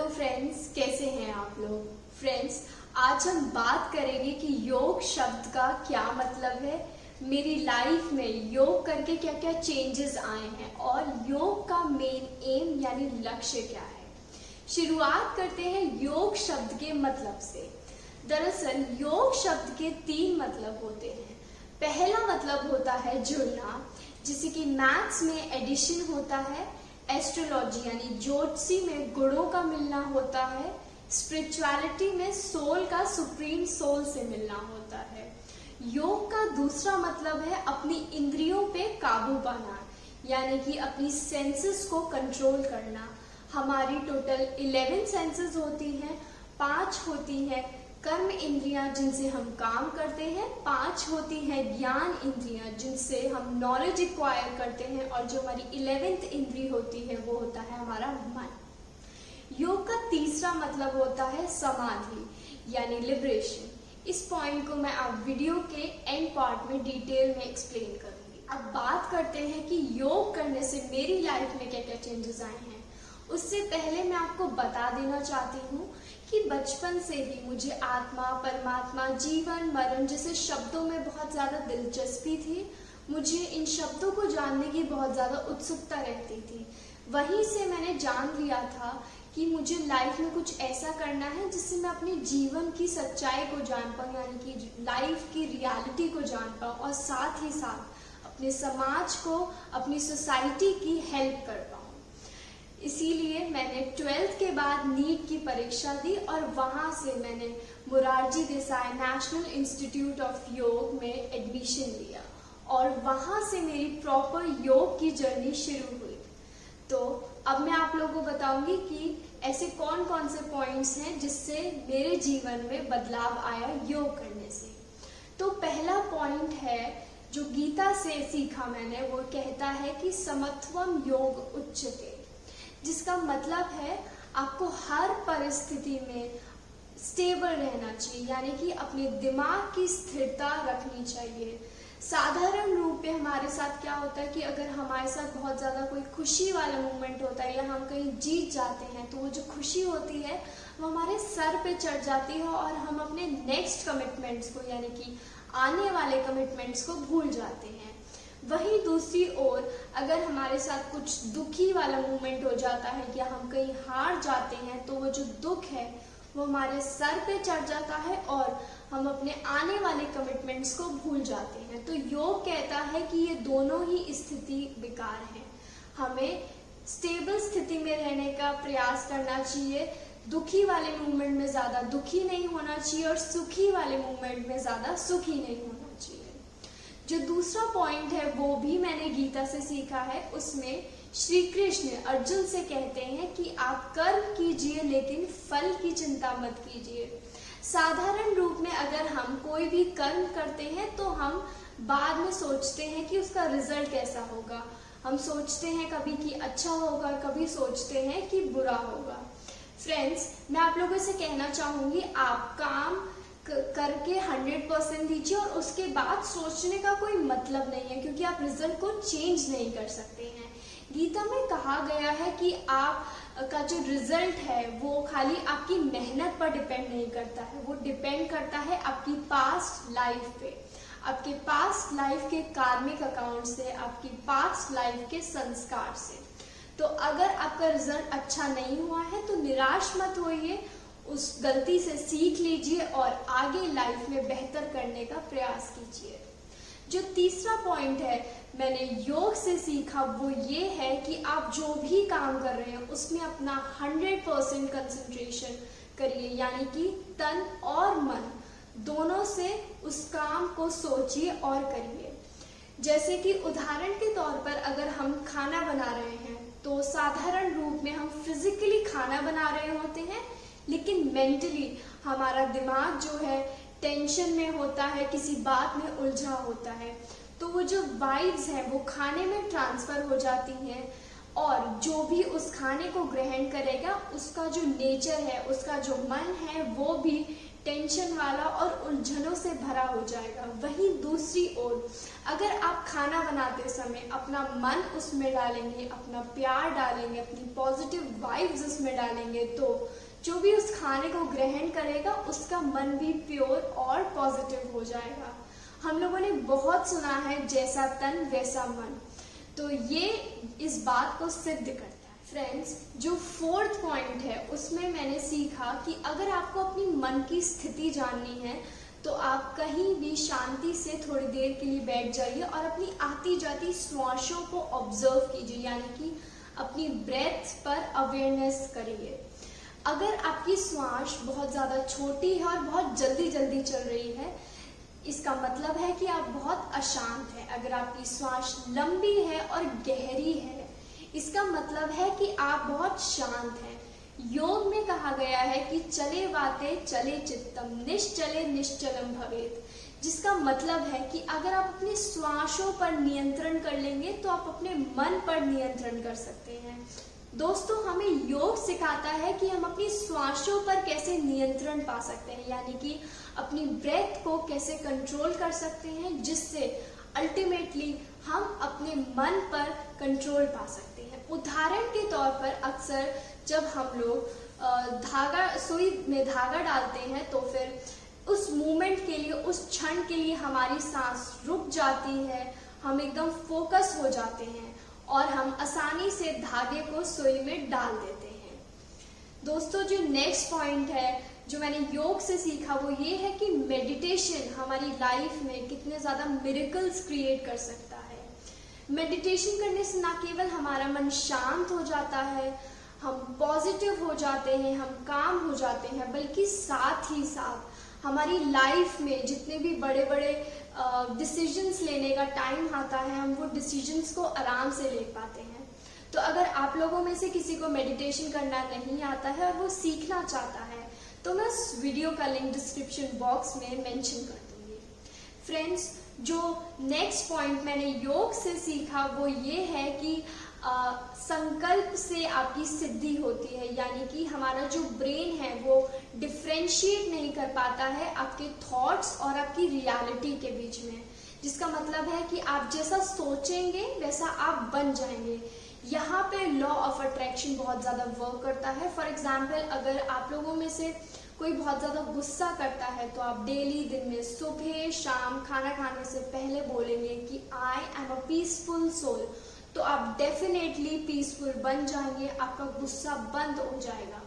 Hello friends, कैसे हैं आप लोग। फ्रेंड्स, आज हम बात करेंगे कि योग शब्द का क्या मतलब है, मेरी लाइफ में योग करके क्या क्या चेंजेस आए हैं और योग का मेन एम यानी लक्ष्य क्या है। शुरुआत करते हैं योग शब्द के मतलब से। दरअसल योग शब्द के 3 मतलब होते हैं। पहला मतलब होता है जुड़ना, जिसे कि मैथ्स में एडिशन होता है, एस्ट्रोलॉजी यानी ज्योतिषी में गुणों का मिलना होता है, स्पिरिचुअलिटी में सोल का सुप्रीम सोल से मिलना होता है। योग का दूसरा मतलब है अपनी इंद्रियों पे काबू पाना, यानी कि अपनी सेंसेस को कंट्रोल करना। हमारी टोटल 11 सेंसेस होती हैं। 5 होती है कर्म इंद्रियां जिनसे हम काम करते हैं, 5 होती है ज्ञान इंद्रियां जिनसे हम नॉलेज एक्वायर करते हैं, और जो हमारी 11th इंद्री होती है वो होता है हमारा मन। योग का तीसरा मतलब होता है समाधि यानी लिबरेशन। इस पॉइंट को मैं आप वीडियो के एंड पार्ट में डिटेल में एक्सप्लेन करूंगी। अब बात करते हैं कि योग करने से मेरी लाइफ में क्या क्या चेंजेस आए हैं। उससे पहले मैं आपको बता देना चाहती हूँ कि बचपन से ही मुझे आत्मा, परमात्मा, जीवन, मरण जैसे शब्दों में बहुत ज़्यादा दिलचस्पी थी। मुझे इन शब्दों को जानने की बहुत ज़्यादा उत्सुकता रहती थी। वहीं से मैंने जान लिया था कि मुझे लाइफ में कुछ ऐसा करना है जिससे मैं अपने जीवन की सच्चाई को जान पाऊँ, यानी कि लाइफ की रियलिटी को जान पाऊँ, और साथ ही साथ अपने समाज को, अपनी सोसाइटी की हेल्प कर पाऊँ। इसीलिए मैंने 12th के बाद नीट की परीक्षा दी और वहाँ से मैंने Morarji Desai national institute of योग में एडमिशन लिया और वहाँ से मेरी प्रॉपर योग की जर्नी शुरू हुई। तो अब मैं आप लोगों को बताऊंगी कि ऐसे कौन कौन से पॉइंट्स हैं जिससे मेरे जीवन में बदलाव आया योग करने से। तो पहला पॉइंट है जो गीता से सीखा मैंने, वो कहता है कि समत्वम योग उच्यते, जिसका मतलब है आपको हर परिस्थिति में स्टेबल रहना चाहिए, यानी कि अपने दिमाग की स्थिरता रखनी चाहिए। साधारण रूप में हमारे साथ क्या होता है कि अगर हमारे साथ बहुत ज़्यादा कोई खुशी वाला मोमेंट होता है या हम कहीं जीत जाते हैं, तो वो जो खुशी होती है वो हमारे सर पे चढ़ जाती है और हम अपने नेक्स्ट कमिटमेंट्स को, यानी कि आने वाले कमिटमेंट्स को भूल जाते हैं। वहीं दूसरी ओर अगर हमारे साथ कुछ दुखी वाला मोमेंट हो जाता है या हम कहीं हार जाते हैं, तो वो जो दुख है वो हमारे सर पे चढ़ जाता है और हम अपने आने वाले कमिटमेंट्स को भूल जाते हैं। तो योग कहता है कि ये दोनों ही स्थिति बेकार है। हमें स्टेबल स्थिति में रहने का प्रयास करना चाहिए। दुखी वाले मोमेंट में ज़्यादा दुखी नहीं होना चाहिए और सुखी वाले मोमेंट में ज़्यादा सुखी नहीं होना चाहिए। जो दूसरा पॉइंट है वो भी मैंने गीता से सीखा है। उसमें श्री कृष्ण अर्जुन से कहते हैं कि आप कर्म कीजिए लेकिन फल की चिंता मत कीजिए। साधारण रूप में अगर हम कोई भी कर्म करते हैं तो हम बाद में सोचते हैं कि उसका रिजल्ट कैसा होगा। हम सोचते हैं कभी कि अच्छा होगा, कभी सोचते हैं कि बुरा होगा। फ्रेंड्स, मैं आप लोगों से कहना चाहूँगी, आप काम करके 100% दीजिए और उसके बाद सोचने का कोई मतलब नहीं है, क्योंकि आप रिजल्ट को चेंज नहीं कर सकते हैं। गीता में कहा गया है कि आप का जो रिजल्ट है वो खाली आपकी मेहनत पर डिपेंड नहीं करता है, वो डिपेंड करता है आपकी पास्ट लाइफ पे, आपके पास्ट लाइफ के कार्मिक अकाउंट से, आपकी पास्ट लाइफ के संस्कार से। तो अगर आपका रिजल्ट अच्छा नहीं हुआ है तो निराश मत होइए, उस गलती से सीख लीजिए और आगे लाइफ में बेहतर करने का प्रयास कीजिए। जो तीसरा पॉइंट है मैंने योग से सीखा वो ये है कि आप जो भी काम कर रहे हैं उसमें अपना 100% कंसंट्रेशन करिए, यानी कि तन और मन दोनों से उस काम को सोचिए और करिए। जैसे कि उदाहरण के तौर पर अगर हम खाना बना रहे हैं तो साधारण रूप में हम फिजिकली खाना बना रहे होते हैं, लेकिन मेंटली हमारा दिमाग जो है टेंशन में होता है, किसी बात में उलझा होता है। तो वो जो वाइब्स हैं वो खाने में ट्रांसफर हो जाती हैं और जो भी उस खाने को ग्रहण करेगा उसका जो नेचर है, उसका जो मन है वो भी टेंशन वाला और उलझनों से भरा हो जाएगा। वहीं दूसरी ओर अगर आप खाना बनाते समय अपना मन उसमें डालेंगे, अपना प्यार डालेंगे, अपनी पॉजिटिव वाइब्स उसमें डालेंगे, तो जो भी उस खाने को ग्रहण करेगा उसका मन भी प्योर और पॉजिटिव हो जाएगा। हम लोगों ने बहुत सुना है जैसा तन वैसा मन, तो ये इस बात को सिद्ध करता है। फ्रेंड्स, जो 4th पॉइंट है उसमें मैंने सीखा कि अगर आपको अपनी मन की स्थिति जाननी है तो आप कहीं भी शांति से थोड़ी देर के लिए बैठ जाइए और अपनी आती जाती श्वासों को ऑब्जर्व कीजिए, यानी कि अपनी ब्रेथ पर अवेयरनेस करिए। अगर आपकी श्वास बहुत ज़्यादा छोटी है और बहुत जल्दी जल्दी चल रही है, इसका मतलब है कि आप बहुत अशांत हैं। अगर आपकी श्वास लंबी है और गहरी है, इसका मतलब है कि आप बहुत शांत हैं। योग में कहा गया है कि चले वाते चले चित्तम, निश्चले निश्चलम भवेत, जिसका मतलब है कि अगर आप अपनी श्वासों पर नियंत्रण कर लेंगे तो आप अपने मन पर नियंत्रण कर सकते हैं। दोस्तों, हमें योग सिखाता है कि हम अपनी श्वासों पर कैसे नियंत्रण पा सकते हैं, यानी कि अपनी ब्रेथ को कैसे कंट्रोल कर सकते हैं, जिससे अल्टीमेटली हम अपने मन पर कंट्रोल पा सकते हैं। उदाहरण के तौर पर अक्सर जब हम लोग सुई में धागा डालते हैं तो फिर उस मोमेंट के लिए, उस क्षण के लिए हमारी सांस रुक जाती है, हम एकदम फोकस हो जाते हैं और हम आसानी से धागे को सुई में डाल देते हैं। दोस्तों, जो नेक्स्ट पॉइंट है जो मैंने योग से सीखा वो ये है कि मेडिटेशन हमारी लाइफ में कितने ज़्यादा मिरेकल्स क्रिएट कर सकता है। मेडिटेशन करने से ना केवल हमारा मन शांत हो जाता है, हम पॉजिटिव हो जाते हैं, हम काम हो जाते हैं, बल्कि साथ ही साथ हमारी लाइफ में जितने भी बड़े बड़े डिसीजंस लेने का टाइम आता है, हम वो डिसीजंस को आराम से ले पाते हैं। तो अगर आप लोगों में से किसी को मेडिटेशन करना नहीं आता है और वो सीखना चाहता है तो मैं उस वीडियो का लिंक डिस्क्रिप्शन बॉक्स में मेंशन कर दूंगी। फ्रेंड्स, जो नेक्स्ट पॉइंट मैंने योग से सीखा वो ये है कि संकल्प से आपकी सिद्धि होती है, यानी कि हमारा जो ब्रेन है वो डिफ्रेंशिएट नहीं कर पाता है आपके थॉट्स और आपकी रियलिटी के बीच में, जिसका मतलब है कि आप जैसा सोचेंगे वैसा आप बन जाएंगे। यहाँ पे लॉ ऑफ अट्रैक्शन बहुत ज़्यादा वर्क करता है। फॉर एग्जाम्पल, अगर आप लोगों में से कोई बहुत ज़्यादा गुस्सा करता है तो आप डेली दिन में सुबह शाम खाना खाने से पहले बोलेंगे कि I am a peaceful soul, तो आप डेफिनेटली पीसफुल बन जाएंगे, आपका गुस्सा बंद हो जाएगा।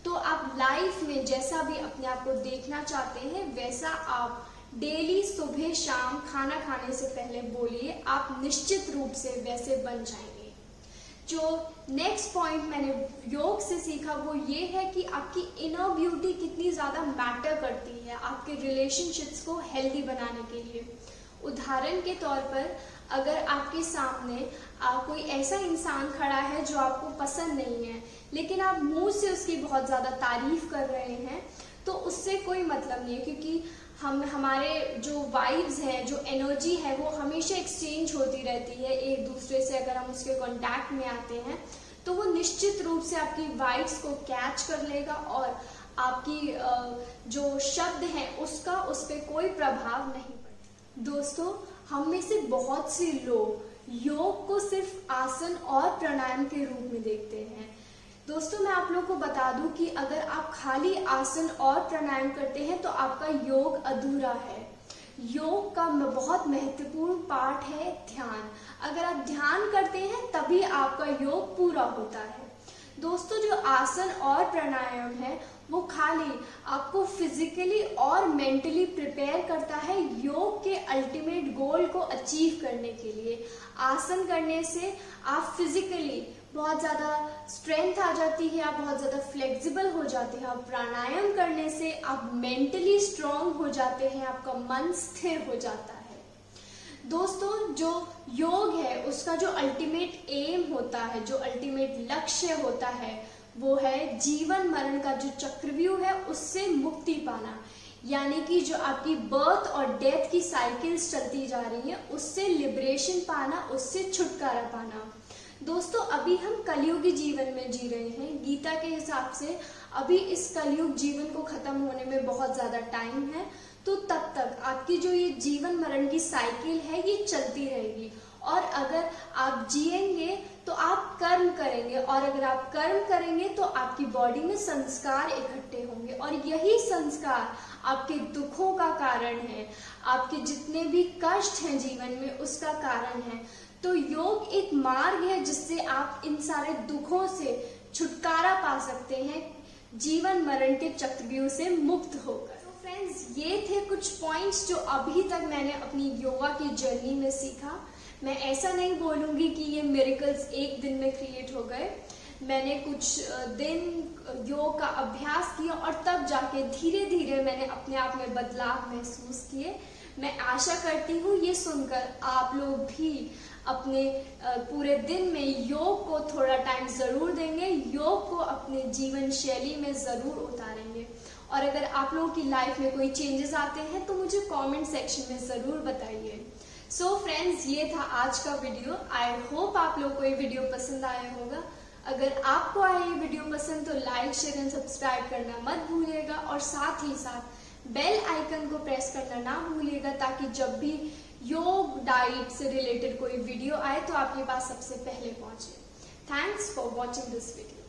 तो आप लाइफ में जैसा भी अपने आप को देखना चाहते हैं वैसा आप डेली सुबह शाम खाना खाने से पहले बोलिए, आप निश्चित रूप से वैसे बन जाएंगे। जो नेक्स्ट पॉइंट मैंने योग से सीखा वो ये है कि आपकी इनर ब्यूटी कितनी ज़्यादा मैटर करती है आपके रिलेशनशिप्स को हेल्दी बनाने के लिए। उदाहरण के तौर पर, अगर आपके सामने कोई ऐसा इंसान खड़ा है जो आपको पसंद नहीं है, लेकिन आप मुंह से उसकी बहुत ज़्यादा तारीफ कर रहे हैं, तो उससे कोई मतलब नहीं है, क्योंकि हमारे जो वाइब्स हैं, जो एनर्जी है, वो हमेशा एक्सचेंज होती रहती है एक दूसरे से। अगर हम उसके कांटेक्ट में आते हैं तो वो निश्चित रूप से आपकी वाइब्स को कैच कर लेगा और आपकी जो शब्द हैं उसका उस पर कोई प्रभाव नहीं पड़ेगा। दोस्तों, हम में से बहुत से लोग योग को सिर्फ आसन और प्राणायाम के रूप में देखते हैं। दोस्तों, मैं आप लोगों को बता दूं कि अगर आप खाली आसन और प्राणायाम करते हैं तो आपका योग अधूरा है। योग का बहुत महत्वपूर्ण पार्ट है ध्यान। अगर आप ध्यान करते हैं तभी आपका योग पूरा होता है। दोस्तों, जो आसन और प्राणायाम है वो खाली आपको फिजिकली और मेंटली प्रिपेयर करता है योग के अल्टीमेट गोल को अचीव करने के लिए। आसन करने से आप फिजिकली बहुत ज़्यादा स्ट्रेंथ आ जाती है, आप बहुत ज़्यादा फ्लेक्सिबल हो जाते हैं। और प्राणायाम करने से आप मेंटली स्ट्रांग हो जाते हैं, आपका मन स्थिर हो जाता है। दोस्तों, जो योग है उसका जो अल्टीमेट एम होता है, जो अल्टीमेट लक्ष्य होता है, वो है जीवन मरण का जो चक्रव्यूह है उससे मुक्ति पाना, यानी कि जो आपकी बर्थ और डेथ की साइकिल्स चलती जा रही है उससे लिबरेशन पाना, उससे छुटकारा पाना। दोस्तों अभी हम कलयुगी जीवन में जी रहे हैं। गीता के हिसाब से अभी इस कलयुग जीवन को खत्म होने में बहुत ज्यादा टाइम है, तो तब तक आपकी जो ये जीवन मरण की साइकिल है ये चलती रहेगी। और अगर आप जिएंगे तो आप कर्म करेंगे, और अगर आप कर्म करेंगे तो आपकी बॉडी में संस्कार इकट्ठे होंगे, और यही संस्कार आपके दुखों का कारण है, आपके जितने भी कष्ट हैं जीवन में उसका कारण है। तो योग एक मार्ग है जिससे आप इन सारे दुखों से छुटकारा पा सकते हैं, जीवन मरण के चक्रव्यूह से मुक्त होकर। तो फ्रेंड्स, ये थे कुछ पॉइंट्स जो अभी तक मैंने अपनी योगा की जर्नी में सीखा। मैं ऐसा नहीं बोलूंगी कि ये मिरेकल्स एक दिन में क्रिएट हो गए। मैंने कुछ दिन योग का अभ्यास किया और तब जाके धीरे धीरे मैंने अपने आप में बदलाव महसूस किए। मैं आशा करती हूँ ये सुनकर आप लोग भी अपने पूरे दिन में योग को थोड़ा टाइम जरूर देंगे, योग को अपने जीवन शैली में जरूर उतारेंगे। और अगर आप लोगों की लाइफ में कोई चेंजेस आते हैं तो मुझे कमेंट सेक्शन में जरूर बताइए। सो फ्रेंड्स, ये था आज का वीडियो। आई होप आप लोग को ये वीडियो पसंद आया होगा। अगर आपको आया ये वीडियो पसंद तो लाइक, शेयर एंड सब्सक्राइब करना मत भूलिएगा, और साथ ही साथ बेल आइकन को प्रेस करना ना भूलिएगा, ताकि जब भी योग डाइट से रिलेटेड कोई वीडियो आए तो आपके पास सबसे पहले पहुंचे। Thanks for watching this video.